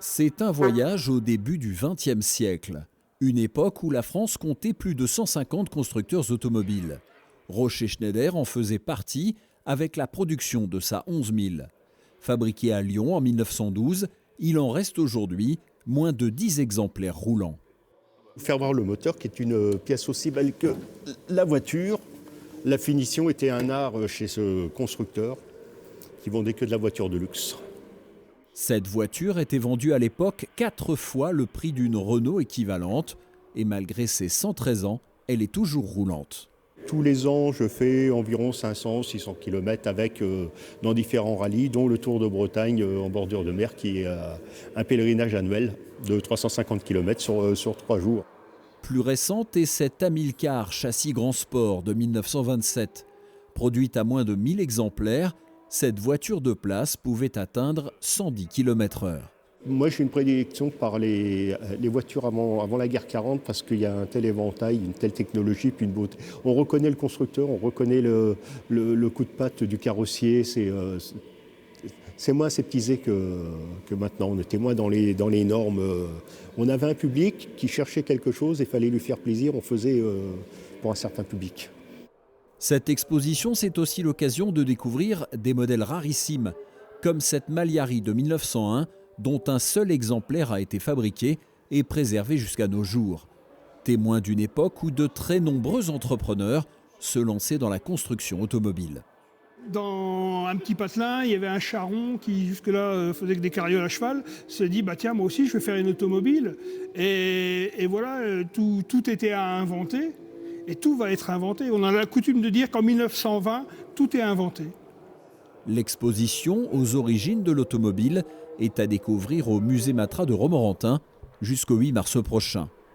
C'est un voyage au début du XXe siècle, une époque où la France comptait plus de 150 constructeurs automobiles. Roche & Schneider en faisait partie avec la production de sa 11 000. Fabriqué à Lyon en 1912, il en reste aujourd'hui moins de 10 exemplaires roulants. Faire voir le moteur qui est une pièce aussi belle que la voiture. La finition était un art chez ce constructeur qui vendait que de la voiture de luxe. Cette voiture était vendue à l'époque 4 fois le prix d'une Renault équivalente et malgré ses 113 ans, elle est toujours roulante. Tous les ans, je fais environ 500-600 km dans différents rallyes, dont le Tour de Bretagne en bordure de mer, qui est un pèlerinage annuel de 350 km sur 3 jours. Plus récente est cette Amilcar châssis Grand Sport de 1927. Produite à moins de 1000 exemplaires, cette voiture de place pouvait atteindre 110 km/h. Moi, j'ai une prédilection par les voitures avant la guerre 40 parce qu'il y a un tel éventail, une telle technologie, puis une beauté. On reconnaît le constructeur, on reconnaît le coup de patte du carrossier. C'est moins aseptisé que maintenant. On était moins dans les normes. On avait un public qui cherchait quelque chose et il fallait lui faire plaisir. On faisait pour un certain public. Cette exposition, c'est aussi l'occasion de découvrir des modèles rarissimes, comme cette Magliari de 1901, dont un seul exemplaire a été fabriqué et préservé jusqu'à nos jours. Témoin d'une époque où de très nombreux entrepreneurs se lançaient dans la construction automobile. Dans un petit patelin, il y avait un charron qui jusque-là faisait que des carrioles à cheval, se dit bah tiens moi aussi je vais faire une automobile et voilà tout était à inventer et tout va être inventé. On a la coutume de dire qu'en 1920 tout est inventé. L'exposition aux origines de l'automobile est à découvrir au musée Matra de Romorantin jusqu'au 8 mars prochain.